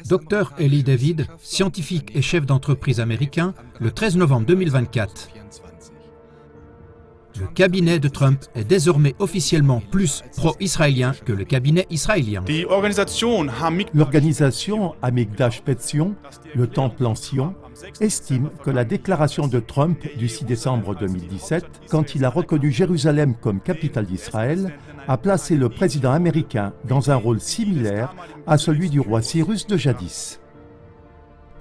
Dr Eli David, scientifique et chef d'entreprise américain, le 13 novembre 2024. Le cabinet de Trump est désormais officiellement plus pro-israélien que le cabinet israélien. L'organisation Hamikdash Petzion, le Temple Ancien, estime que la déclaration de Trump du 6 décembre 2017, quand il a reconnu Jérusalem comme capitale d'Israël, a placé le président américain dans un rôle similaire à celui du roi Cyrus de jadis.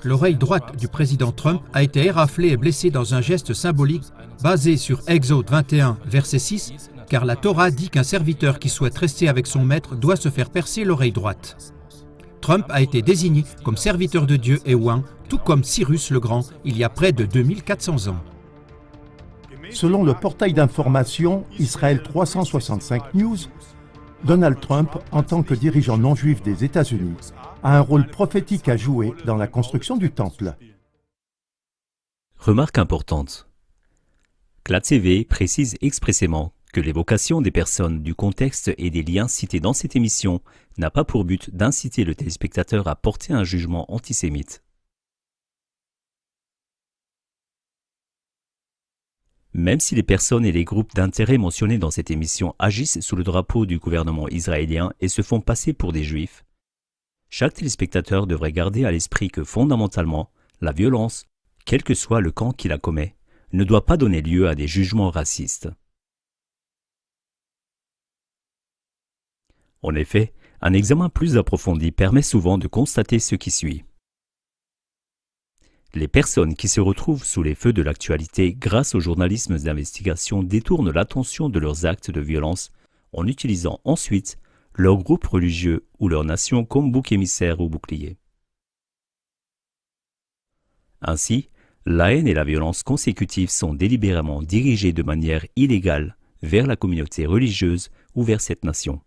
L'oreille droite du président Trump a été éraflée et blessée dans un geste symbolique basé sur Exode 21, verset 6, car la Torah dit qu'un serviteur qui souhaite rester avec son maître doit se faire percer l'oreille droite. Trump a été désigné comme serviteur de Dieu et oint, tout comme Cyrus le Grand, il y a près de 2400 ans. Selon le portail d'information Israël 365 News, Donald Trump, en tant que dirigeant non juif des États-Unis, a un rôle prophétique à jouer dans la construction du temple. Remarque importante. CLAD TV précise expressément que l'évocation des personnes, du contexte et des liens cités dans cette émission n'a pas pour but d'inciter le téléspectateur à porter un jugement antisémite. Même si les personnes et les groupes d'intérêt mentionnés dans cette émission agissent sous le drapeau du gouvernement israélien et se font passer pour des juifs, chaque téléspectateur devrait garder à l'esprit que fondamentalement, la violence, quel que soit le camp qui la commet, ne doit pas donner lieu à des jugements racistes. En effet, un examen plus approfondi permet souvent de constater ce qui suit. Les personnes qui se retrouvent sous les feux de l'actualité grâce au journalisme d'investigation détournent l'attention de leurs actes de violence en utilisant ensuite leur groupe religieux ou leur nation comme bouc émissaire ou bouclier. Ainsi, la haine et la violence consécutives sont délibérément dirigées de manière illégale vers la communauté religieuse ou vers cette nation.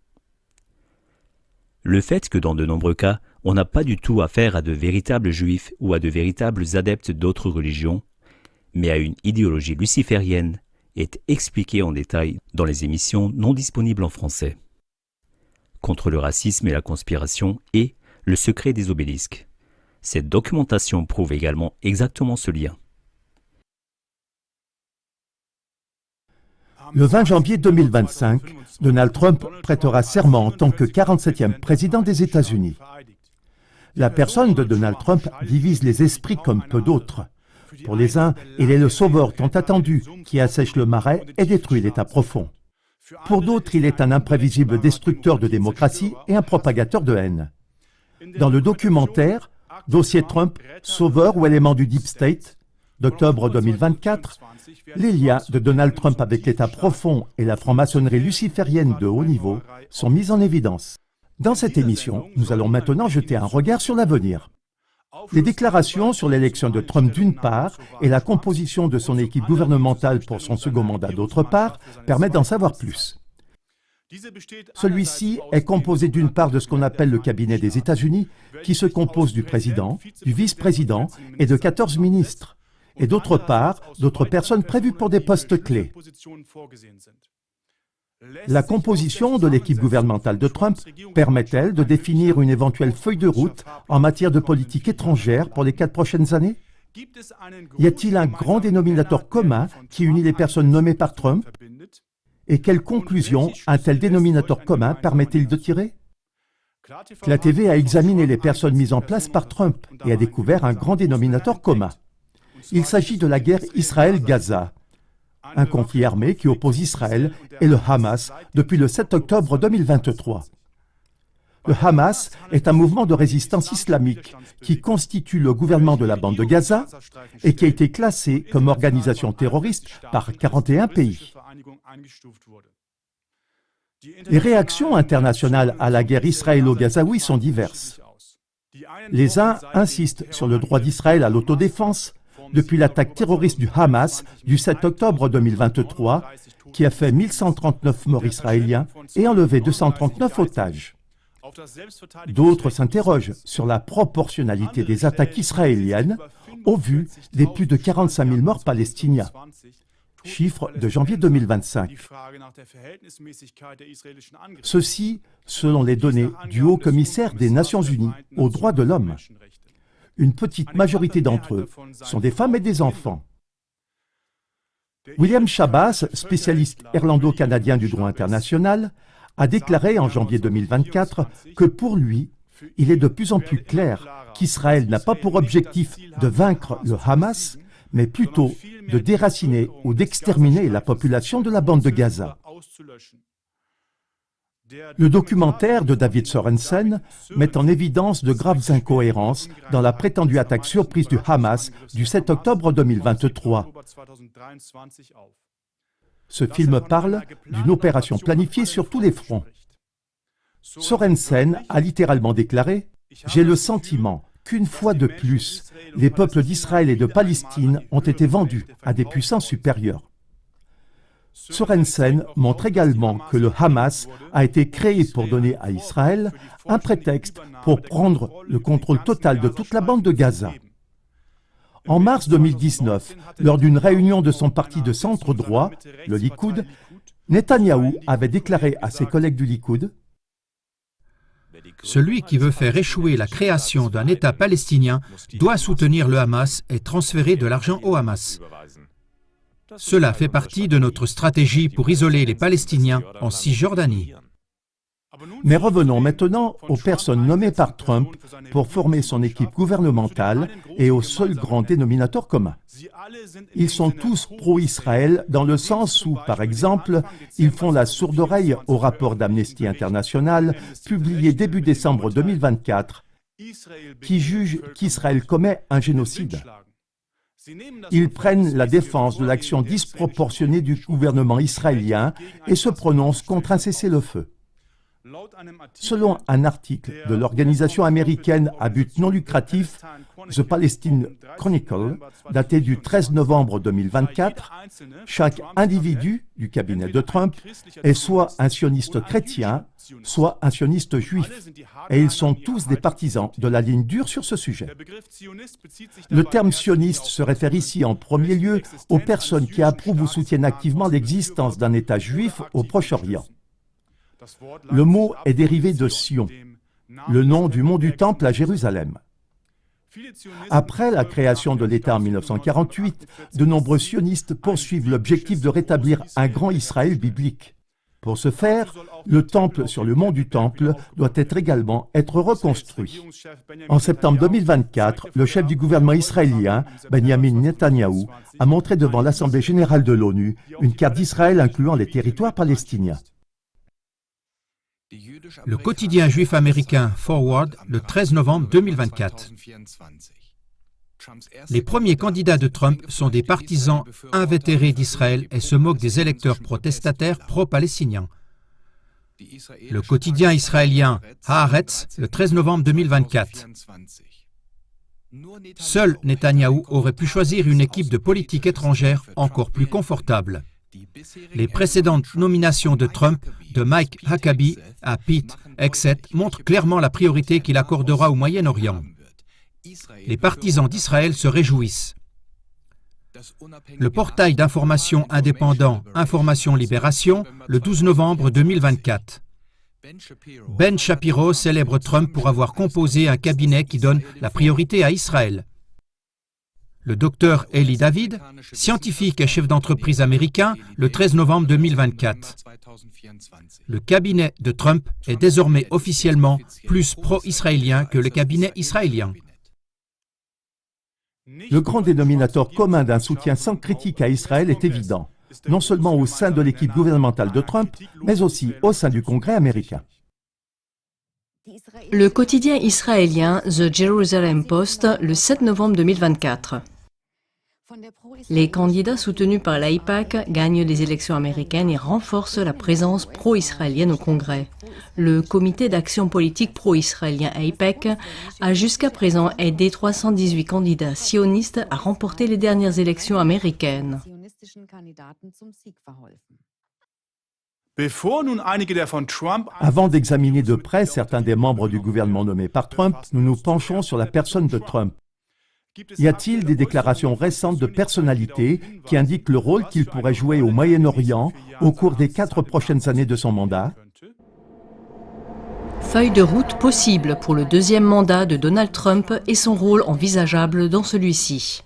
Le fait que dans de nombreux cas, on n'a pas du tout affaire à de véritables juifs ou à de véritables adeptes d'autres religions, mais à une idéologie luciférienne, est expliqué en détail dans les émissions non disponibles en français. Contre le racisme et la conspiration et le secret des obélisques. Cette documentation prouve également exactement ce lien. Le 20 janvier 2025, Donald Trump prêtera serment en tant que 47e président des États-Unis. La personne de Donald Trump divise les esprits comme peu d'autres. Pour les uns, il est le sauveur tant attendu qui assèche le marais et détruit l'État profond. Pour d'autres, il est un imprévisible destructeur de démocratie et un propagateur de haine. Dans le documentaire « Dossier Trump, sauveur ou élément du Deep State » d'octobre 2024, les liens de Donald Trump avec l'État profond et la franc-maçonnerie luciférienne de haut niveau sont mis en évidence. Dans cette émission, nous allons maintenant jeter un regard sur l'avenir. Les déclarations sur l'élection de Trump d'une part et la composition de son équipe gouvernementale pour son second mandat d'autre part permettent d'en savoir plus. Celui-ci est composé d'une part de ce qu'on appelle le cabinet des États-Unis, qui se compose du président, du vice-président et de 14 ministres, et d'autre part d'autres personnes prévues pour des postes clés. La composition de l'équipe gouvernementale de Trump permet-elle de définir une éventuelle feuille de route en matière de politique étrangère pour les 4 prochaines années? Y a-t-il un grand dénominateur commun qui unit les personnes nommées par Trump? Et quelles conclusions un tel dénominateur commun permet-il de tirer? CLAD TV a examiné les personnes mises en place par Trump et a découvert un grand dénominateur commun. Il s'agit de la guerre Israël-Gaza, un conflit armé qui oppose Israël et le Hamas depuis le 7 octobre 2023. Le Hamas est un mouvement de résistance islamique qui constitue le gouvernement de la bande de Gaza et qui a été classé comme organisation terroriste par 41 pays. Les réactions internationales à la guerre israélo-gazaoui sont diverses. Les uns insistent sur le droit d'Israël à l'autodéfense depuis l'attaque terroriste du Hamas du 7 octobre 2023 qui a fait 1139 morts israéliens et enlevé 239 otages. D'autres s'interrogent sur la proportionnalité des attaques israéliennes au vu des plus de 45 000 morts palestiniens. chiffre de janvier 2025. Ceci selon les données du Haut-Commissaire des Nations Unies aux droits de l'homme. Une petite majorité d'entre eux sont des femmes et des enfants. William Schabas, spécialiste irlando-canadien du droit international, a déclaré en janvier 2024 que pour lui, il est de plus en plus clair qu'Israël n'a pas pour objectif de vaincre le Hamas, mais plutôt de déraciner ou d'exterminer la population de la bande de Gaza. Le documentaire de David Sorensen met en évidence de graves incohérences dans la prétendue attaque surprise du Hamas du 7 octobre 2023. Ce film parle d'une opération planifiée sur tous les fronts. Sorensen a littéralement déclaré « J'ai le sentiment qu'une fois de plus, les peuples d'Israël et de Palestine ont été vendus à des puissances supérieures. » Sorensen montre également que le Hamas a été créé pour donner à Israël un prétexte pour prendre le contrôle total de toute la bande de Gaza. En mars 2019, lors d'une réunion de son parti de centre droit, le Likoud, Netanyahou avait déclaré à ses collègues du Likoud « Celui qui veut faire échouer la création d'un État palestinien doit soutenir le Hamas et transférer de l'argent au Hamas. Cela fait partie de notre stratégie pour isoler les Palestiniens en Cisjordanie. » Mais revenons maintenant aux personnes nommées par Trump pour former son équipe gouvernementale et au seul grand dénominateur commun. Ils sont tous pro-Israël dans le sens où, par exemple, ils font la sourde oreille au rapport d'Amnesty International publié début décembre 2024 qui juge qu'Israël commet un génocide. Ils prennent la défense de l'action disproportionnée du gouvernement israélien et se prononcent contre un cessez-le-feu. Selon un article de l'organisation américaine à but non lucratif, The Palestine Chronicle, daté du 13 novembre 2024, chaque individu du cabinet de Trump est soit un sioniste chrétien, soit un sioniste juif, et ils sont tous des partisans de la ligne dure sur ce sujet. Le terme sioniste se réfère ici en premier lieu aux personnes qui approuvent ou soutiennent activement l'existence d'un État juif au Proche-Orient. Le mot est dérivé de Sion, le nom du mont du Temple à Jérusalem. Après la création de l'État en 1948, de nombreux sionistes poursuivent l'objectif de rétablir un grand Israël biblique. Pour ce faire, le temple sur le mont du Temple doit également être reconstruit. En septembre 2024, le chef du gouvernement israélien, Benjamin Netanyahou, a montré devant l'Assemblée générale de l'ONU une carte d'Israël incluant les territoires palestiniens. Le quotidien juif américain Forward, le 13 novembre 2024. Les premiers candidats de Trump sont des partisans invétérés d'Israël et se moquent des électeurs protestataires pro-palestiniens. Le quotidien israélien Haaretz, le 13 novembre 2024. Seul Netanyahou aurait pu choisir une équipe de politique étrangère encore plus confortable. Les précédentes nominations de Trump, de Mike Huckabee à Pete Hegseth, montrent clairement la priorité qu'il accordera au Moyen-Orient. Les partisans d'Israël se réjouissent. Le portail d'information indépendant Information Libération, le 12 novembre 2024. Ben Shapiro célèbre Trump pour avoir composé un cabinet qui donne la priorité à Israël. Le docteur Eli David, scientifique et chef d'entreprise américain, le 13 novembre 2024. Le cabinet de Trump est désormais officiellement plus pro-israélien que le cabinet israélien. Le grand dénominateur commun d'un soutien sans critique à Israël est évident, non seulement au sein de l'équipe gouvernementale de Trump, mais aussi au sein du Congrès américain. Le quotidien israélien The Jerusalem Post, le 7 novembre 2024. Les candidats soutenus par l'AIPAC gagnent les élections américaines et renforcent la présence pro-israélienne au Congrès. Le comité d'action politique pro-israélien AIPAC a jusqu'à présent aidé 318 candidats sionistes à remporter les dernières élections américaines. Avant d'examiner de près certains des membres du gouvernement nommés par Trump, nous nous penchons sur la personne de Trump. Y a-t-il des déclarations récentes de personnalités qui indiquent le rôle qu'il pourrait jouer au Moyen-Orient au cours des 4 prochaines années de son mandat? Feuille de route possible pour le deuxième mandat de Donald Trump et son rôle envisageable dans celui-ci.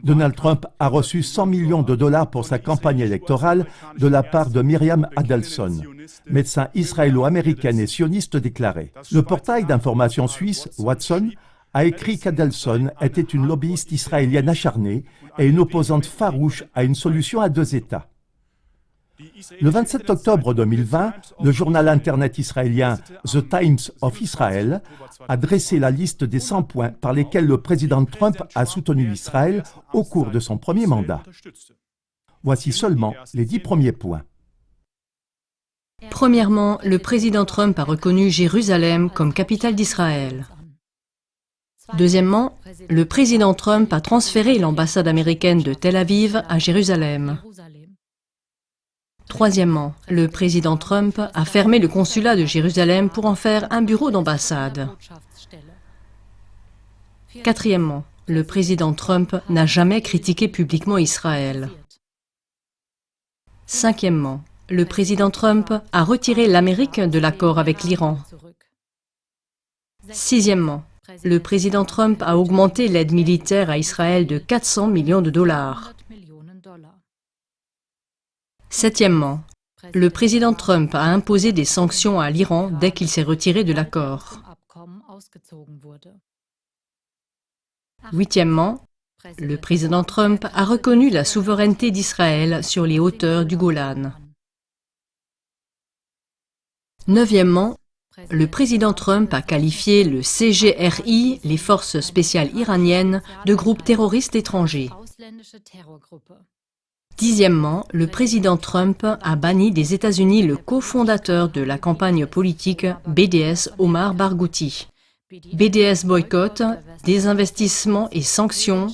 Donald Trump a reçu 100 millions de dollars pour sa campagne électorale de la part de Miriam Adelson, médecin israélo-américaine et sioniste déclarée. Le portail d'information suisse Watson a écrit qu'Adelson était une lobbyiste israélienne acharnée et une opposante farouche à une solution à 2 États. Le 27 octobre 2020, le journal internet israélien The Times of Israel a dressé la liste des 100 points par lesquels le président Trump a soutenu Israël au cours de son premier mandat. Voici seulement les 10 premiers points. Premièrement, le président Trump a reconnu Jérusalem comme capitale d'Israël. Deuxièmement, le président Trump a transféré l'ambassade américaine de Tel Aviv à Jérusalem. Troisièmement, le président Trump a fermé le consulat de Jérusalem pour en faire un bureau d'ambassade. Quatrièmement, le président Trump n'a jamais critiqué publiquement Israël. Cinquièmement, le président Trump a retiré l'Amérique de l'accord avec l'Iran. Sixièmement, le président Trump a augmenté l'aide militaire à Israël de 400 millions de dollars. Septièmement, le président Trump a imposé des sanctions à l'Iran dès qu'il s'est retiré de l'accord. Huitièmement, le président Trump a reconnu la souveraineté d'Israël sur les hauteurs du Golan. Neuvièmement, le président Trump a qualifié le CGRI, les forces spéciales iraniennes, de groupe terroriste étranger. Dixièmement, le président Trump a banni des États-Unis le cofondateur de la campagne politique BDS, Omar Barghouti. BDS boycott, désinvestissement et sanctions,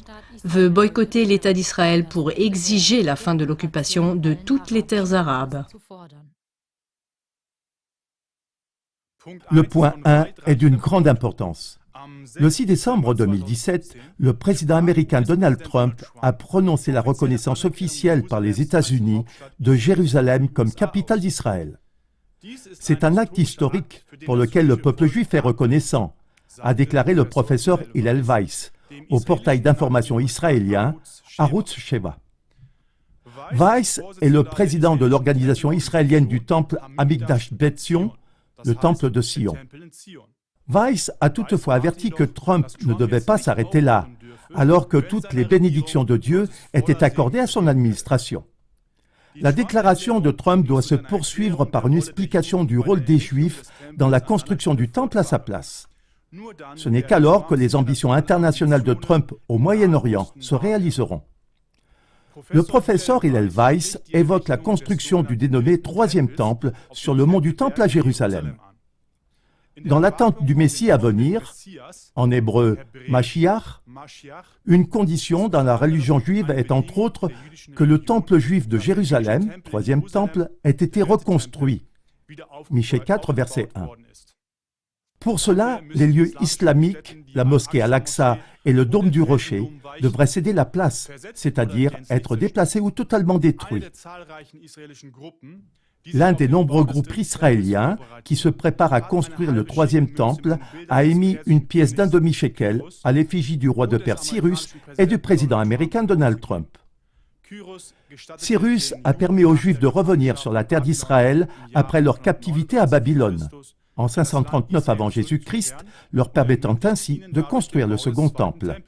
veut boycotter l'État d'Israël pour exiger la fin de l'occupation de toutes les terres arabes. Le point 1 est d'une grande importance. Le 6 décembre 2017, le président américain Donald Trump a prononcé la reconnaissance officielle par les États-Unis de Jérusalem comme capitale d'Israël. C'est un acte historique pour lequel le peuple juif est reconnaissant, a déclaré le professeur Hillel Weiss au portail d'information israélien Arutz Sheva. Weiss est le président de l'organisation israélienne du temple Hamikdash Bet Zion, le temple de Sion. Weiss a toutefois averti que Trump ne devait pas s'arrêter là, alors que toutes les bénédictions de Dieu étaient accordées à son administration. La déclaration de Trump doit se poursuivre par une explication du rôle des Juifs dans la construction du temple à sa place. Ce n'est qu'alors que les ambitions internationales de Trump au Moyen-Orient se réaliseront. Le professeur Hillel Weiss évoque la construction du dénommé Troisième Temple sur le mont du Temple à Jérusalem. Dans l'attente du Messie à venir, en hébreu Mashiach, une condition dans la religion juive est entre autres que le temple juif de Jérusalem, Troisième Temple, ait été reconstruit. Michée 4, verset 1. Pour cela, les lieux islamiques, la mosquée Al-Aqsa et le dôme du rocher devraient céder la place, c'est-à-dire être déplacés ou totalement détruits. L'un des nombreux groupes israéliens qui se préparent à construire le Troisième Temple a émis une pièce d'un demi-shekel à l'effigie du roi de Perse Cyrus et du président américain Donald Trump. Cyrus a permis aux Juifs de revenir sur la terre d'Israël après leur captivité à Babylone, en 539 avant Jésus-Christ, leur permettant ainsi de construire le second temple.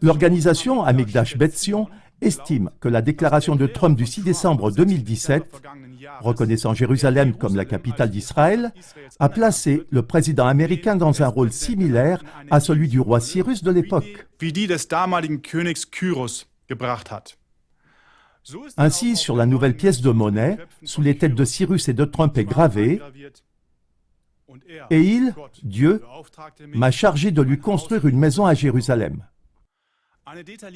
L'organisation Hamikdash Bet Zion estime que la déclaration de Trump du 6 décembre 2017, reconnaissant Jérusalem comme la capitale d'Israël, a placé le président américain dans un rôle similaire à celui du roi Cyrus de l'époque. Ainsi, sur la nouvelle pièce de monnaie, sous les têtes de Cyrus et de Trump est gravé « Et il, Dieu, m'a chargé de lui construire une maison à Jérusalem ».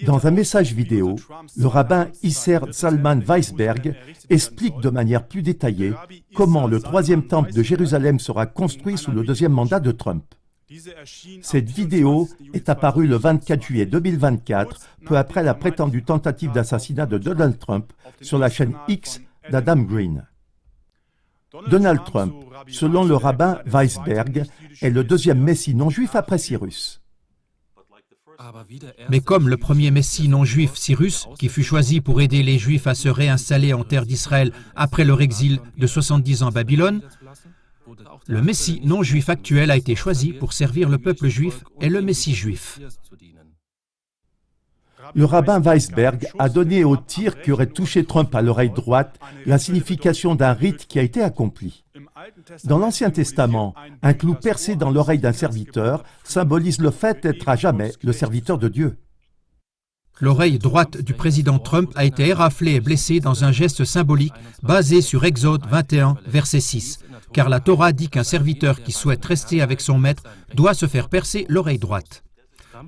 Dans un message vidéo, le rabbin Isser Zalman Weisberg explique de manière plus détaillée comment le troisième temple de Jérusalem sera construit sous le deuxième mandat de Trump. Cette vidéo est apparue le 24 juillet 2024, peu après la prétendue tentative d'assassinat de Donald Trump sur la chaîne X d'Adam Green. Donald Trump, selon le rabbin Weisberg, est le deuxième messie non-juif après Cyrus. Mais comme le premier messie non-juif Cyrus, qui fut choisi pour aider les Juifs à se réinstaller en terre d'Israël après leur exil de 70 ans en Babylone, le messie non-juif actuel a été choisi pour servir le peuple juif et le messie juif. Le rabbin Weisberg a donné au tir qui aurait touché Trump à l'oreille droite la signification d'un rite qui a été accompli. Dans l'Ancien Testament, un clou percé dans l'oreille d'un serviteur symbolise le fait d'être à jamais le serviteur de Dieu. L'oreille droite du président Trump a été éraflée et blessée dans un geste symbolique basé sur Exode 21, verset 6, car la Torah dit qu'un serviteur qui souhaite rester avec son maître doit se faire percer l'oreille droite.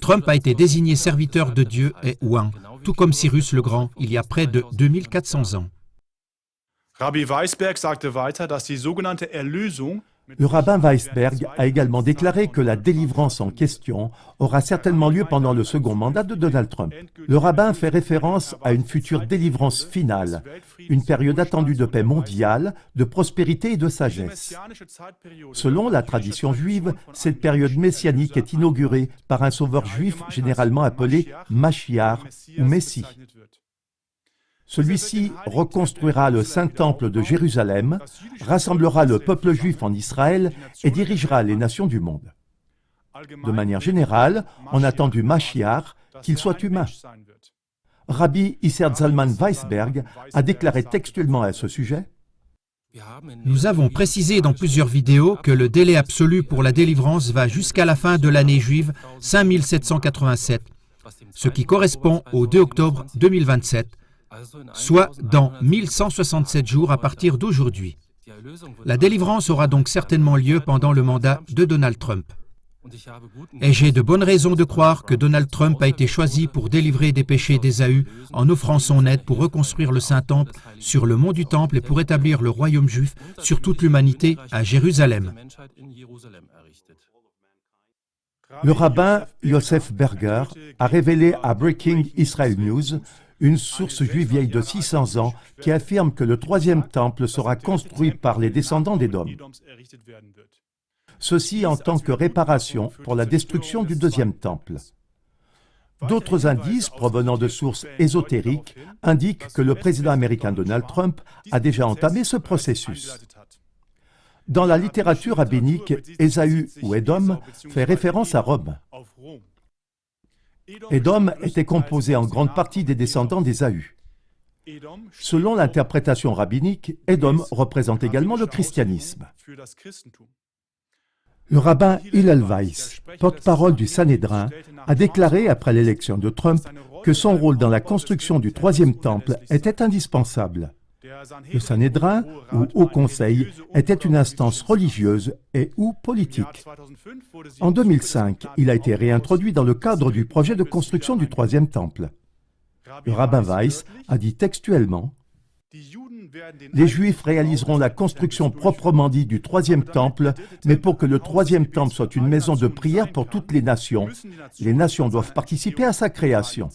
Trump a été désigné serviteur de Dieu et ouin, tout comme Cyrus le Grand, il y a près de 2400 ans. Rabbi Weisberg sagte weiter, dass die sogenannte Erlösung Le rabbin Weisberg a également déclaré que la délivrance en question aura certainement lieu pendant le second mandat de Donald Trump. Le rabbin fait référence à une future délivrance finale, une période attendue de paix mondiale, de prospérité et de sagesse. Selon la tradition juive, cette période messianique est inaugurée par un sauveur juif généralement appelé Mashiach ou Messie. Celui-ci reconstruira le Saint-Temple de Jérusalem, rassemblera le peuple juif en Israël et dirigera les nations du monde. De manière générale, on attend du Mashiach qu'il soit humain. Rabbi Isser Zalman Weisberg a déclaré textuellement à ce sujet: Nous avons précisé dans plusieurs vidéos que le délai absolu pour la délivrance va jusqu'à la fin de l'année juive 5787, ce qui correspond au 2 octobre 2027, soit dans 1167 jours à partir d'aujourd'hui. La délivrance aura donc certainement lieu pendant le mandat de Donald Trump. Et j'ai de bonnes raisons de croire que Donald Trump a été choisi pour délivrer des péchés d'Ésaü en offrant son aide pour reconstruire le Saint-Temple sur le mont du Temple et pour établir le royaume juif sur toute l'humanité à Jérusalem. Le rabbin Yosef Berger a révélé à Breaking Israel News une source juive vieille de 600 ans qui affirme que le troisième temple sera construit par les descendants d'Édom. Ceci en tant que réparation pour la destruction du deuxième temple. D'autres indices provenant de sources ésotériques indiquent que le président américain Donald Trump a déjà entamé ce processus. Dans la littérature rabbinique, Ésaü ou Édom fait référence à Rome. Édom était composé en grande partie des descendants d'Ésaü. Selon l'interprétation rabbinique, Édom représente également le christianisme. Le rabbin Hillel Weiss, porte-parole du Sanhédrin, a déclaré après l'élection de Trump que son rôle dans la construction du troisième temple était indispensable. Le Sanhédrin, ou Haut Conseil, était une instance religieuse et ou politique. En 2005, il a été réintroduit dans le cadre du projet de construction du troisième temple. Le rabbin Weiss a dit textuellement: les Juifs réaliseront la construction proprement dite du troisième temple, mais pour que le troisième temple soit une maison de prière pour toutes les nations doivent participer à sa création.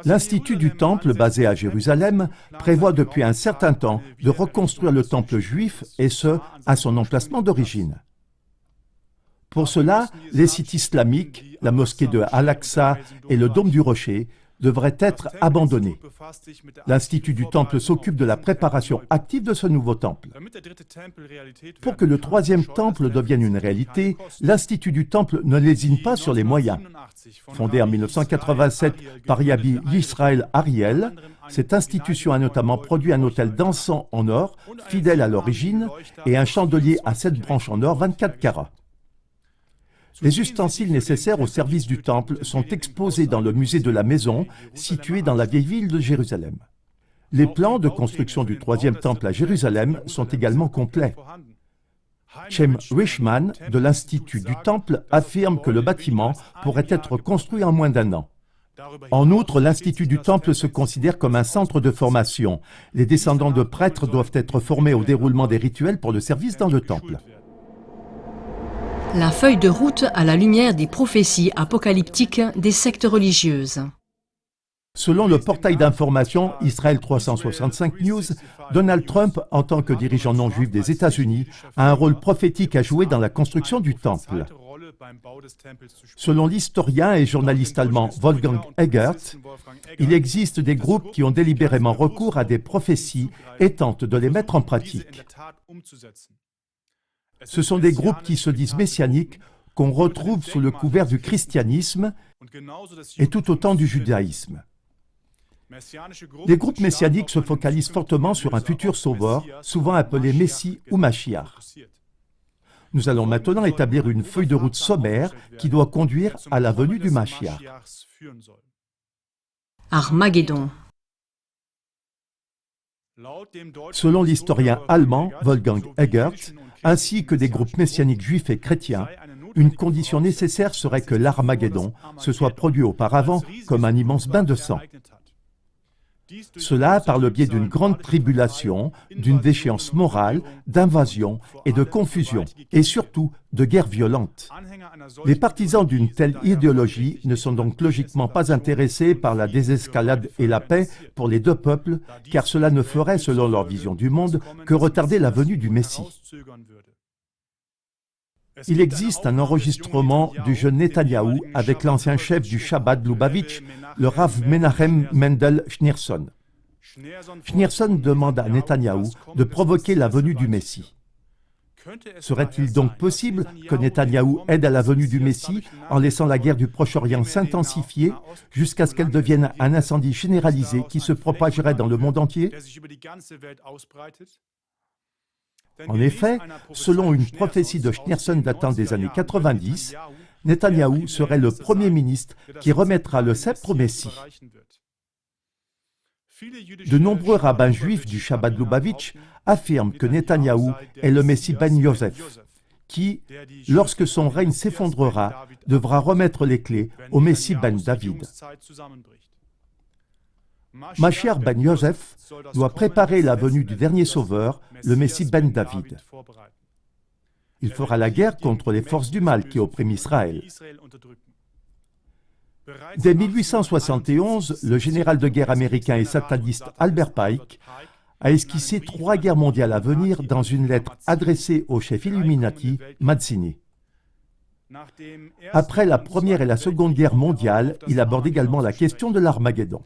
L'Institut du Temple, basé à Jérusalem, prévoit depuis un certain temps de reconstruire le temple juif, et ce, à son emplacement d'origine. Pour cela, les sites islamiques, la mosquée de Al-Aqsa et le dôme du Rocher devraient être abandonnés. L'Institut du Temple s'occupe de la préparation active de ce nouveau temple. Pour que le troisième temple devienne une réalité, l'Institut du Temple ne lésine pas sur les moyens. Fondé en 1987 par Rabbi Yisrael Ariel, cette institution a notamment produit un autel d'encens en or, fidèle à l'origine, et un chandelier à 7 branches en or 24 carats. Les ustensiles nécessaires au service du temple sont exposés dans le musée de la Maison, situé dans la vieille ville de Jérusalem. Les plans de construction du troisième temple à Jérusalem sont également complets. Chaim Richman, de l'Institut du Temple, affirme que le bâtiment pourrait être construit en moins d'1 an. En outre, l'Institut du Temple se considère comme un centre de formation. Les descendants de prêtres doivent être formés au déroulement des rituels pour le service dans le Temple. La feuille de route à la lumière des prophéties apocalyptiques des sectes religieuses. Selon le portail d'information Israël 365 News, Donald Trump, en tant que dirigeant non juif des États-Unis, a un rôle prophétique à jouer dans la construction du Temple. Selon l'historien et journaliste allemand Wolfgang Egert, il existe des groupes qui ont délibérément recours à des prophéties et tentent de les mettre en pratique. Ce sont des groupes qui se disent messianiques, qu'on retrouve sous le couvert du christianisme et tout autant du judaïsme. Les groupes messianiques se focalisent fortement sur un futur sauveur, souvent appelé Messie ou Mashiach. Nous allons maintenant établir une feuille de route sommaire qui doit conduire à la venue du Mashiach. Armageddon. Selon l'historien allemand Wolfgang Egert, ainsi que des groupes messianiques juifs et chrétiens, une condition nécessaire serait que l'Armageddon se soit produit auparavant comme un immense bain de sang. Cela par le biais d'une grande tribulation, d'une déchéance morale, d'invasion et de confusion, et surtout de guerres violentes. Les partisans d'une telle idéologie ne sont donc logiquement pas intéressés par la désescalade et la paix pour les deux peuples, car cela ne ferait, selon leur vision du monde, que retarder la venue du Messie. Il existe un enregistrement du jeune Netanyahou avec l'ancien chef du Chabad Lubavitch, le Rav Menachem Mendel Schneerson. Schneerson demande à Netanyahou de provoquer la venue du Messie. Serait-il donc possible que Netanyahou aide à la venue du Messie en laissant la guerre du Proche-Orient s'intensifier jusqu'à ce qu'elle devienne un incendie généralisé qui se propagerait dans le monde entier ? En effet, selon une prophétie de Schneerson datant des années 90, Netanyahou serait le premier ministre qui remettra le sceptre au Messie. De nombreux rabbins juifs du Chabad Lubavitch affirment que Netanyahou est le Messie Ben Yosef, qui, lorsque son règne s'effondrera, devra remettre les clés au Messie Ben David. Mashiach Ben Yosef doit préparer la venue du dernier sauveur, le Messie Ben David. Il fera la guerre contre les forces du mal qui oppriment Israël. Dès 1871, le général de guerre américain et sataniste Albert Pike a esquissé 3 guerres mondiales à venir dans une lettre adressée au chef Illuminati, Mazzini. Après la Première et la Seconde Guerre mondiale, il aborde également la question de l'Armageddon.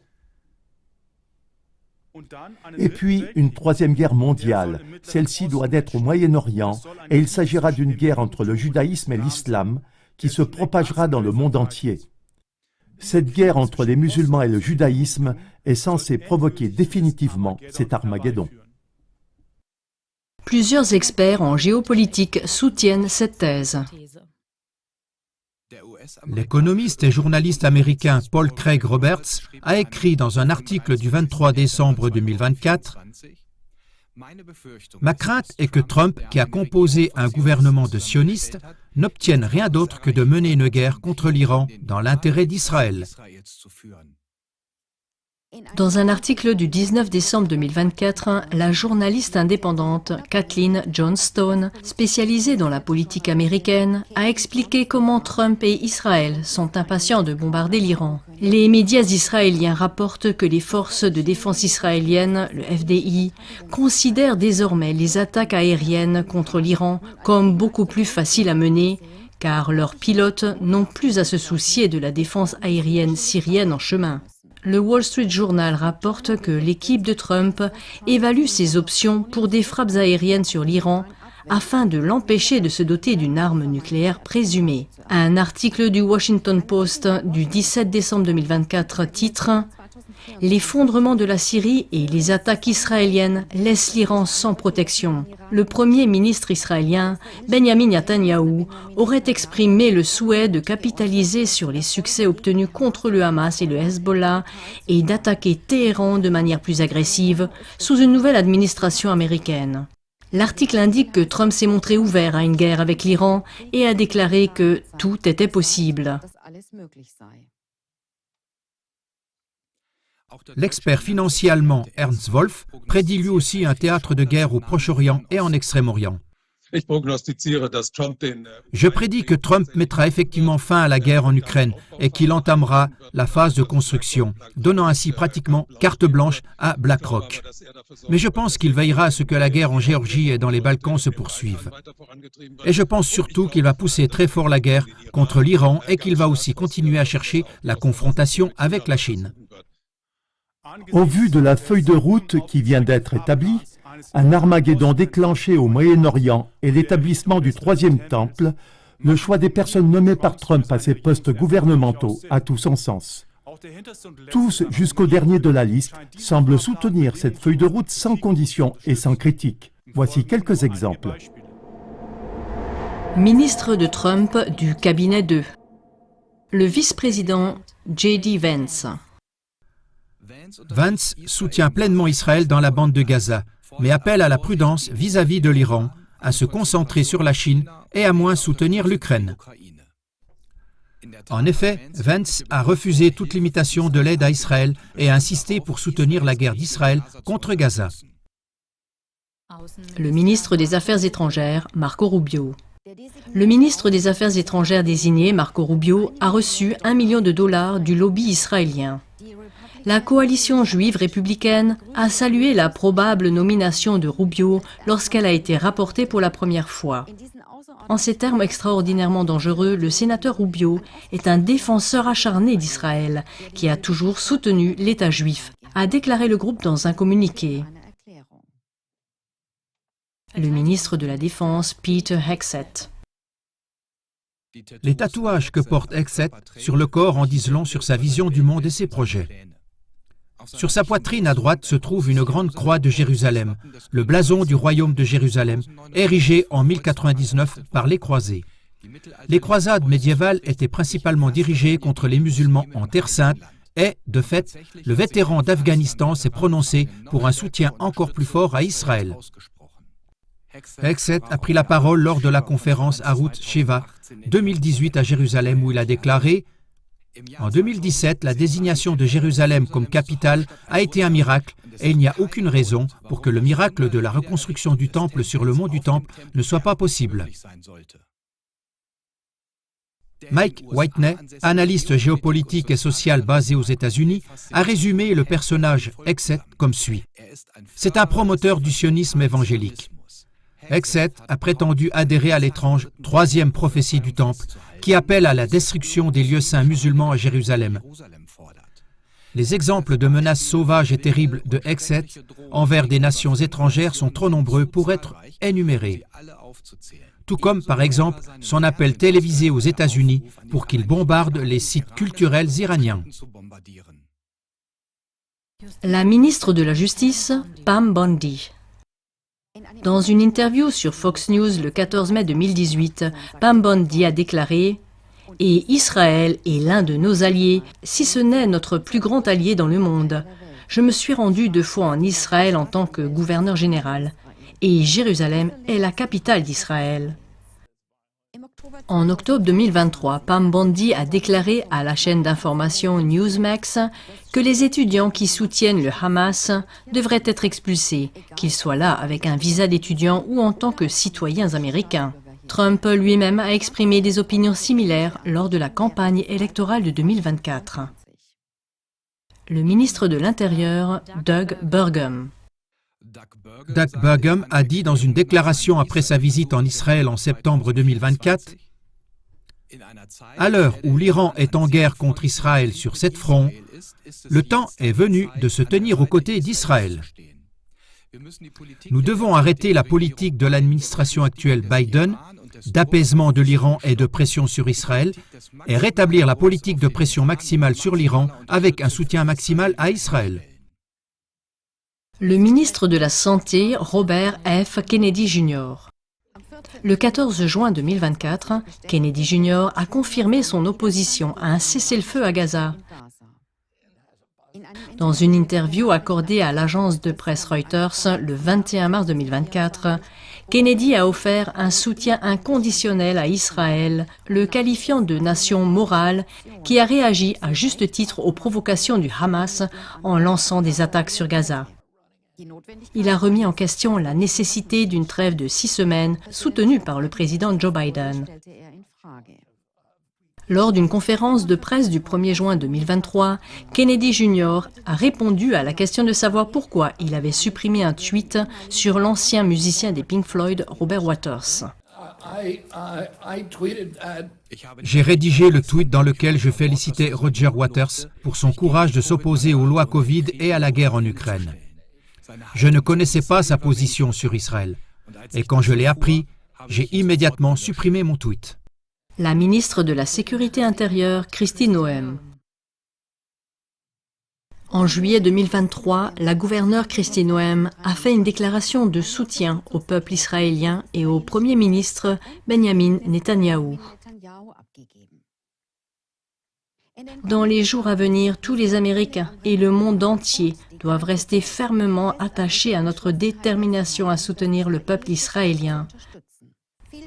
Et puis, une 3e guerre mondiale. Celle-ci doit naître au Moyen-Orient et il s'agira d'une guerre entre le judaïsme et l'islam qui se propagera dans le monde entier. Cette guerre entre les musulmans et le judaïsme est censée provoquer définitivement cet Armageddon. Plusieurs experts en géopolitique soutiennent cette thèse. L'économiste et journaliste américain Paul Craig Roberts a écrit dans un article du 23 décembre 2024 « Ma crainte est que Trump, qui a composé un gouvernement de sionistes, n'obtienne rien d'autre que de mener une guerre contre l'Iran dans l'intérêt d'Israël. » Dans un article du 19 décembre 2024, la journaliste indépendante Kathleen Johnstone, spécialisée dans la politique américaine, a expliqué comment Trump et Israël sont impatients de bombarder l'Iran. Les médias israéliens rapportent que les forces de défense israéliennes, le FDI, considèrent désormais les attaques aériennes contre l'Iran comme beaucoup plus faciles à mener, car leurs pilotes n'ont plus à se soucier de la défense aérienne syrienne en chemin. Le Wall Street Journal rapporte que l'équipe de Trump évalue ses options pour des frappes aériennes sur l'Iran afin de l'empêcher de se doter d'une arme nucléaire présumée. Un article du Washington Post du 17 décembre 2024 titre « L'effondrement de la Syrie et les attaques israéliennes laissent l'Iran sans protection. Le premier ministre israélien, Benjamin Netanyahou, aurait exprimé le souhait de capitaliser sur les succès obtenus contre le Hamas et le Hezbollah et d'attaquer Téhéran de manière plus agressive sous une nouvelle administration américaine. » L'article indique que Trump s'est montré ouvert à une guerre avec l'Iran et a déclaré que tout était possible. L'expert financier allemand Ernst Wolf prédit lui aussi un théâtre de guerre au Proche-Orient et en Extrême-Orient. Je prédis que Trump mettra effectivement fin à la guerre en Ukraine et qu'il entamera la phase de construction, donnant ainsi pratiquement carte blanche à BlackRock. Mais je pense qu'il veillera à ce que la guerre en Géorgie et dans les Balkans se poursuive. Et je pense surtout qu'il va pousser très fort la guerre contre l'Iran et qu'il va aussi continuer à chercher la confrontation avec la Chine. Au vu de la feuille de route qui vient d'être établie, un Armageddon déclenché au Moyen-Orient et l'établissement du troisième temple, le choix des personnes nommées par Trump à ces postes gouvernementaux a tout son sens. Tous, jusqu'au dernier de la liste, semblent soutenir cette feuille de route sans condition et sans critique. Voici quelques exemples. Ministre de Trump du cabinet 2. Le vice-président J.D. Vance. Vance soutient pleinement Israël dans la bande de Gaza, mais appelle à la prudence vis-à-vis de l'Iran, à se concentrer sur la Chine et à moins soutenir l'Ukraine. En effet, Vance a refusé toute limitation de l'aide à Israël et a insisté pour soutenir la guerre d'Israël contre Gaza. Le ministre des Affaires étrangères, Marco Rubio. Le ministre des Affaires étrangères désigné, Marco Rubio, a reçu $1 million du lobby israélien. La coalition juive républicaine a salué la probable nomination de Rubio lorsqu'elle a été rapportée pour la première fois. En ces termes extraordinairement dangereux, le sénateur Rubio est un défenseur acharné d'Israël qui a toujours soutenu l'État juif, a déclaré le groupe dans un communiqué. Le ministre de la Défense, Peter Hegseth. Les tatouages que porte Hegseth sur le corps en disent long sur sa vision du monde et ses projets. Sur sa poitrine à droite se trouve une grande croix de Jérusalem, le blason du royaume de Jérusalem, érigé en 1099 par les croisés. Les croisades médiévales étaient principalement dirigées contre les musulmans en Terre Sainte et, de fait, le vétéran d'Afghanistan s'est prononcé pour un soutien encore plus fort à Israël. Hegseth a pris la parole lors de la conférence Arutz Sheva 2018 à Jérusalem où il a déclaré « En 2017, la désignation de Jérusalem comme capitale a été un miracle et il n'y a aucune raison pour que le miracle de la reconstruction du temple sur le mont du temple ne soit pas possible. » Mike Whitney, analyste géopolitique et social basé aux États-Unis, a résumé le personnage Hegseth comme suit. C'est un promoteur du sionisme évangélique. Hegseth a prétendu adhérer à l'étrange troisième prophétie du Temple, qui appelle à la destruction des lieux saints musulmans à Jérusalem. Les exemples de menaces sauvages et terribles de Hegseth envers des nations étrangères sont trop nombreux pour être énumérés. Tout comme, par exemple, son appel télévisé aux États-Unis pour qu'ils bombardent les sites culturels iraniens. La ministre de la Justice, Pam Bondi. Dans une interview sur Fox News le 14 mai 2018, Pam Bondi a déclaré « Et Israël est l'un de nos alliés, si ce n'est notre plus grand allié dans le monde. Je me suis rendu 2 fois en Israël en tant que gouverneur général, et Jérusalem est la capitale d'Israël. » En octobre 2023, Pam Bondi a déclaré à la chaîne d'information Newsmax que les étudiants qui soutiennent le Hamas devraient être expulsés, qu'ils soient là avec un visa d'étudiant ou en tant que citoyens américains. Trump lui-même a exprimé des opinions similaires lors de la campagne électorale de 2024. Le ministre de l'Intérieur, Doug Burgum. Doug Burgum a dit dans une déclaration après sa visite en Israël en septembre 2024 « À l'heure où l'Iran est en guerre contre Israël sur 7 fronts, le temps est venu de se tenir aux côtés d'Israël. Nous devons arrêter la politique de l'administration actuelle Biden d'apaisement de l'Iran et de pression sur Israël et rétablir la politique de pression maximale sur l'Iran avec un soutien maximal à Israël. » Le ministre de la Santé, Robert F. Kennedy Jr. Le 14 juin 2024, Kennedy Jr. a confirmé son opposition à un cessez-le-feu à Gaza. Dans une interview accordée à l'agence de presse Reuters le 21 mars 2024, Kennedy a offert un soutien inconditionnel à Israël, le qualifiant de nation morale qui a réagi à juste titre aux provocations du Hamas en lançant des attaques sur Gaza. Il a remis en question la nécessité d'une trêve de 6 semaines soutenue par le président Joe Biden. Lors d'une conférence de presse du 1er juin 2023, Kennedy Jr. a répondu à la question de savoir pourquoi il avait supprimé un tweet sur l'ancien musicien des Pink Floyd, Robert Waters. J'ai rédigé le tweet dans lequel je félicitais Roger Waters pour son courage de s'opposer aux lois Covid et à la guerre en Ukraine. Je ne connaissais pas sa position sur Israël. Et quand je l'ai appris, j'ai immédiatement supprimé mon tweet. La ministre de la Sécurité intérieure, Kristi Noem. En juillet 2023, la gouverneure Kristi Noem a fait une déclaration de soutien au peuple israélien et au Premier ministre Benjamin Netanyahou. Dans les jours à venir, tous les Américains et le monde entier doivent rester fermement attachés à notre détermination à soutenir le peuple israélien.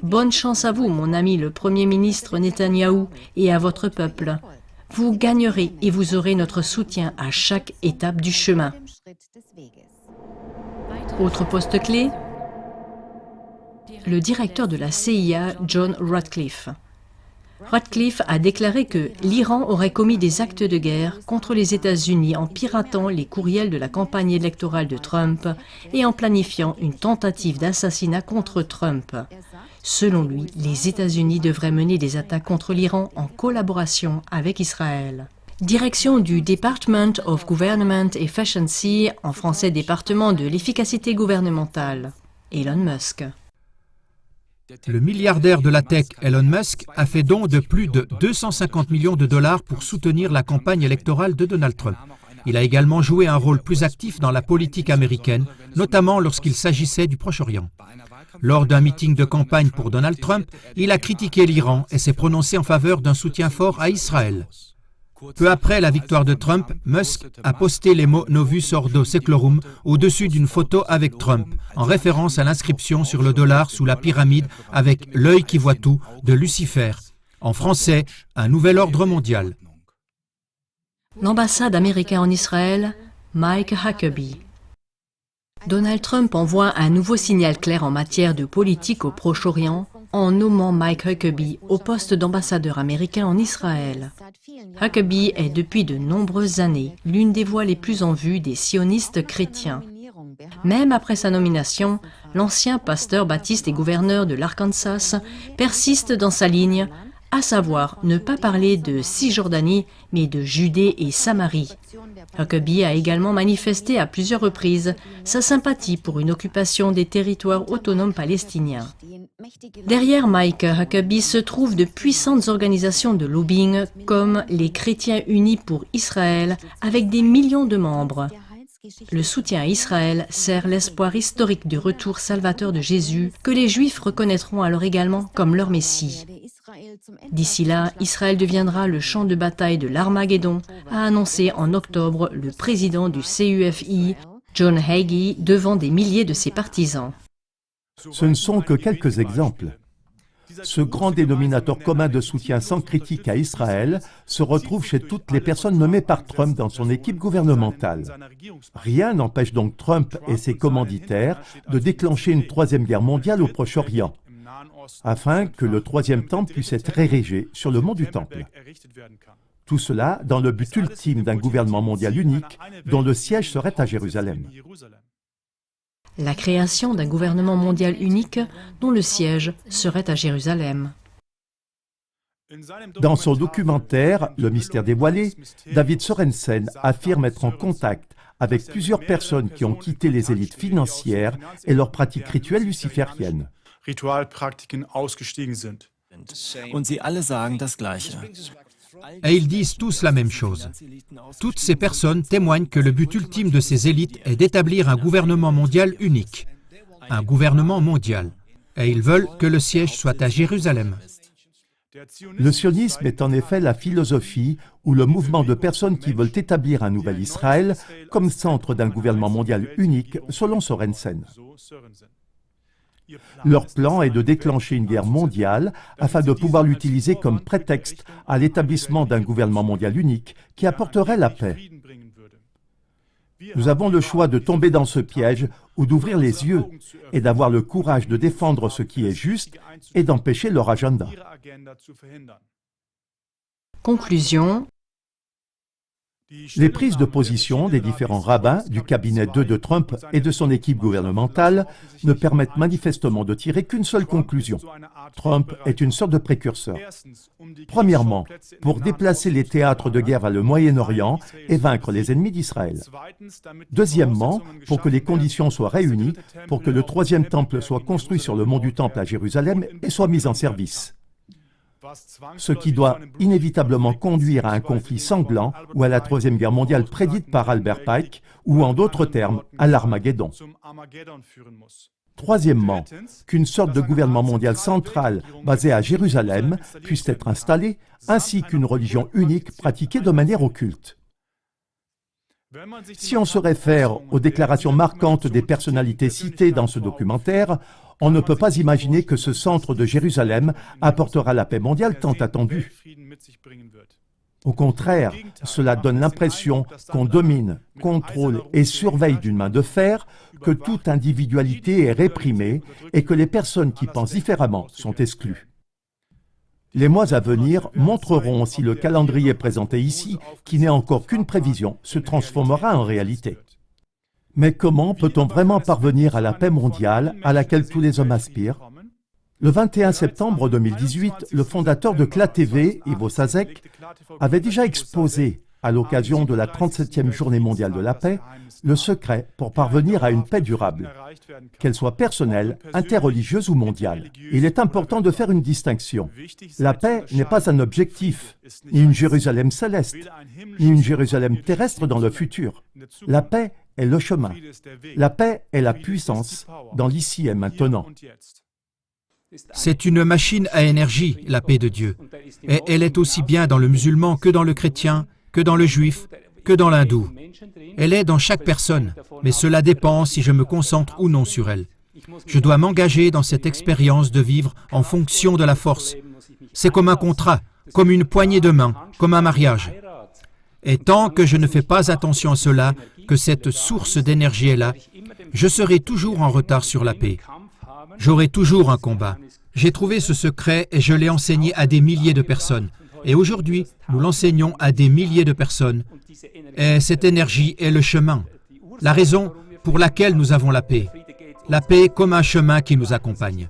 Bonne chance à vous, mon ami le Premier ministre Netanyahou, et à votre peuple. Vous gagnerez et vous aurez notre soutien à chaque étape du chemin. Autre poste clé, le directeur de la CIA, John Ratcliffe. Ratcliffe a déclaré que l'Iran aurait commis des actes de guerre contre les États-Unis en piratant les courriels de la campagne électorale de Trump et en planifiant une tentative d'assassinat contre Trump. Selon lui, les États-Unis devraient mener des attaques contre l'Iran en collaboration avec Israël. Direction du Department of Government Efficiency, en français département de l'efficacité gouvernementale, Elon Musk. Le milliardaire de la tech Elon Musk a fait don de plus de 250 millions de dollars pour soutenir la campagne électorale de Donald Trump. Il a également joué un rôle plus actif dans la politique américaine, notamment lorsqu'il s'agissait du Proche-Orient. Lors d'un meeting de campagne pour Donald Trump, il a critiqué l'Iran et s'est prononcé en faveur d'un soutien fort à Israël. Peu après la victoire de Trump, Musk a posté les mots Novus Ordo Seclorum au-dessus d'une photo avec Trump, en référence à l'inscription sur le dollar sous la pyramide avec l'œil qui voit tout de Lucifer. En français, un nouvel ordre mondial. L'ambassade américaine en Israël, Mike Huckabee. Donald Trump envoie un nouveau signal clair en matière de politique au Proche-Orient en nommant Mike Huckabee au poste d'ambassadeur américain en Israël. Huckabee est depuis de nombreuses années l'une des voix les plus en vue des sionistes chrétiens. Même après sa nomination, l'ancien pasteur baptiste et gouverneur de l'Arkansas persiste dans sa ligne, à savoir ne pas parler de Cisjordanie, mais de Judée et Samarie. Huckabee a également manifesté à plusieurs reprises sa sympathie pour une occupation des territoires autonomes palestiniens. Derrière Mike Huckabee se trouvent de puissantes organisations de lobbying comme les Chrétiens unis pour Israël avec des millions de membres. Le soutien à Israël sert l'espoir historique du retour salvateur de Jésus que les Juifs reconnaîtront alors également comme leur Messie. D'ici là, Israël deviendra le champ de bataille de l'Armageddon, a annoncé en octobre le président du CUFI, John Hagee, devant des milliers de ses partisans. Ce ne sont que quelques exemples. Ce grand dénominateur commun de soutien sans critique à Israël se retrouve chez toutes les personnes nommées par Trump dans son équipe gouvernementale. Rien n'empêche donc Trump et ses commanditaires de déclencher une troisième guerre mondiale au Proche-Orient, afin que le troisième temple puisse être érigé sur le mont du Temple. Tout cela dans le but ultime d'un gouvernement mondial unique dont le siège serait à Jérusalem. La création d'un gouvernement mondial unique dont le siège serait à Jérusalem. Dans son documentaire « Le mystère dévoilé », David Sorensen affirme être en contact avec plusieurs personnes qui ont quitté les élites financières et leurs pratiques rituelles lucifériennes. Und sie alle sagen das Gleiche. Et ils disent tous la même chose. Toutes ces personnes témoignent que le but ultime de ces élites est d'établir un gouvernement mondial unique. Un gouvernement mondial. Et ils veulent que le siège soit à Jérusalem. Le sionisme est en effet la philosophie ou le mouvement de personnes qui veulent établir un nouvel Israël comme centre d'un gouvernement mondial unique, selon Sorensen. Leur plan est de déclencher une guerre mondiale afin de pouvoir l'utiliser comme prétexte à l'établissement d'un gouvernement mondial unique qui apporterait la paix. Nous avons le choix de tomber dans ce piège ou d'ouvrir les yeux et d'avoir le courage de défendre ce qui est juste et d'empêcher leur agenda. Conclusion. Les prises de position des différents rabbins du cabinet 2 de Trump et de son équipe gouvernementale ne permettent manifestement de tirer qu'une seule conclusion. Trump est une sorte de précurseur. Premièrement, pour déplacer les théâtres de guerre vers le Moyen-Orient et vaincre les ennemis d'Israël. Deuxièmement, pour que les conditions soient réunies pour que le troisième temple soit construit sur le mont du Temple à Jérusalem et soit mis en service. Ce qui doit inévitablement conduire à un conflit sanglant ou à la Troisième Guerre mondiale prédite par Albert Pike, ou en d'autres termes, à l'Armageddon. Troisièmement, qu'une sorte de gouvernement mondial central basé à Jérusalem puisse être installé, ainsi qu'une religion unique pratiquée de manière occulte. Si on se réfère aux déclarations marquantes des personnalités citées dans ce documentaire, on ne peut pas imaginer que ce centre de Jérusalem apportera la paix mondiale tant attendue. Au contraire, cela donne l'impression qu'on domine, contrôle et surveille d'une main de fer, que toute individualité est réprimée et que les personnes qui pensent différemment sont exclues. Les mois à venir montreront si le calendrier présenté ici, qui n'est encore qu'une prévision, se transformera en réalité. Mais comment peut-on vraiment parvenir à la paix mondiale à laquelle tous les hommes aspirent? Le 21 septembre 2018, le fondateur de CLA TV, Ivo Sasek, avait déjà exposé, à l'occasion de la 37e journée mondiale de la paix, le secret pour parvenir à une paix durable, qu'elle soit personnelle, interreligieuse ou mondiale. Il est important de faire une distinction. La paix n'est pas un objectif, ni une Jérusalem céleste, ni une Jérusalem terrestre dans le futur. La paix est le chemin. La paix est la puissance dans l'ici et maintenant. C'est une machine à énergie, la paix de Dieu. Et elle est aussi bien dans le musulman que dans le chrétien, que dans le juif, que dans l'hindou. Elle est dans chaque personne, mais cela dépend si je me concentre ou non sur elle. Je dois m'engager dans cette expérience de vivre en fonction de la force. C'est comme un contrat, comme une poignée de main, comme un mariage. Et tant que je ne fais pas attention à cela, que cette source d'énergie est là, je serai toujours en retard sur la paix. J'aurai toujours un combat. J'ai trouvé ce secret et je l'ai enseigné à des milliers de personnes. Et aujourd'hui, nous l'enseignons à des milliers de personnes. Et cette énergie est le chemin, la raison pour laquelle nous avons la paix. La paix comme un chemin qui nous accompagne.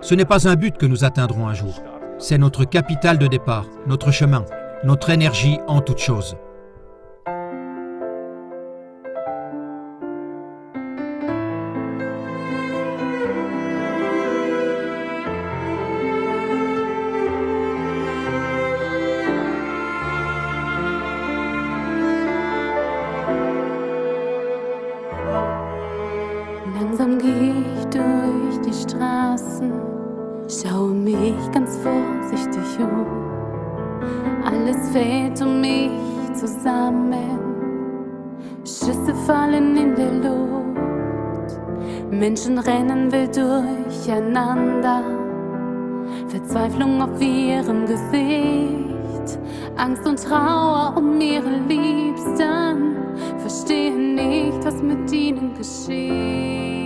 Ce n'est pas un but que nous atteindrons un jour. C'est notre capital de départ, notre chemin, notre énergie en toute chose. Langsam gehe ich durch die Straßen, schaue mich ganz vorsichtig um. Alles fällt um mich zusammen, Schüsse fallen in der Luft. Menschen rennen wild durcheinander, Verzweiflung auf ihrem Gesicht, Angst und Trauer um ihre Liebsten, verstehen nicht, was mit ihnen geschieht.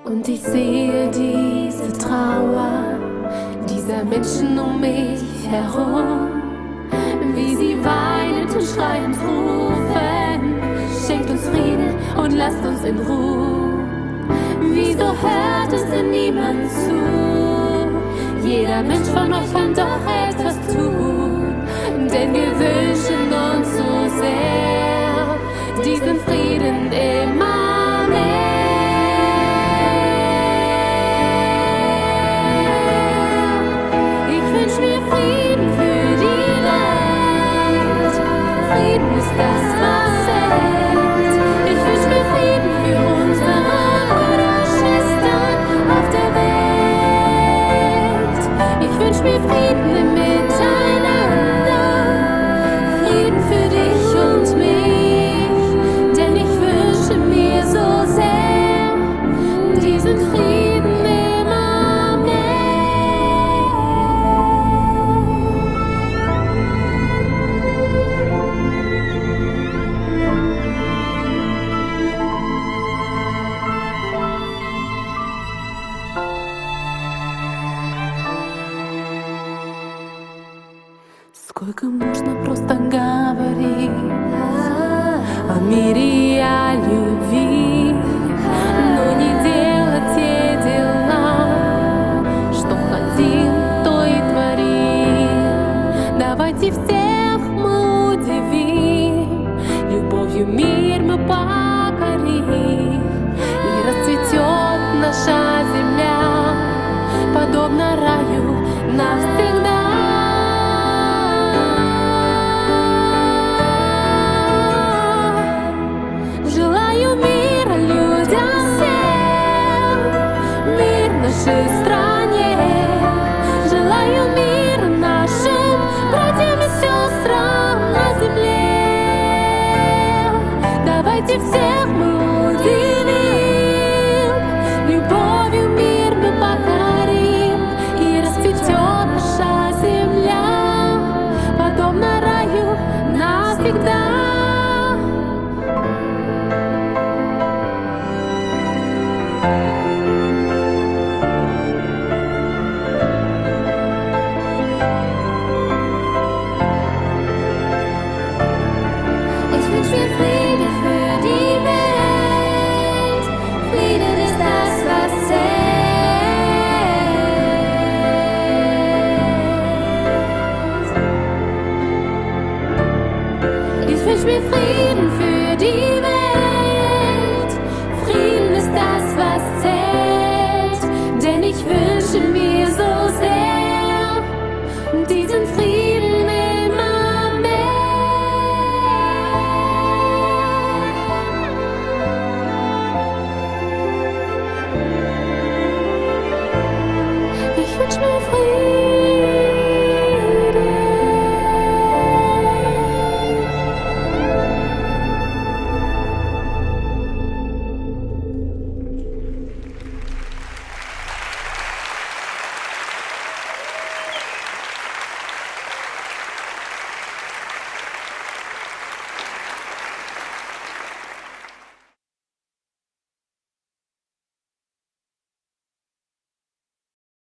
Und ich sehe diese Trauer dieser Menschen um mich herum, wie sie weinend und schreiend rufen: Schenkt uns Frieden und lasst uns in Ruhe. Wieso hört es denn niemand zu? Jeder Mensch von euch kann doch etwas tun, denn wir wünschen uns so sehr diesen Frieden immer mehr. Frieden für die Welt, Frieden ist das, was zählt. Ich wünsch mir Frieden für unsere Brüder und Schwestern wir Frieden im Miteinander, Frieden für dich und mich, denn ich wünsche mir so sehr diesen Frieden immer mehr. Сколько можно просто говорить о мире и о любви, но не делать те дела, что хотим, то и творим. Давайте всех мы удивим, любовью мир мы покорим, и расцветет наша земля, подобно раю навсегда. Желаю мира людям всем, мир нашей стране. Желаю мира нашим братьям и сестрам на земле. Давайте всех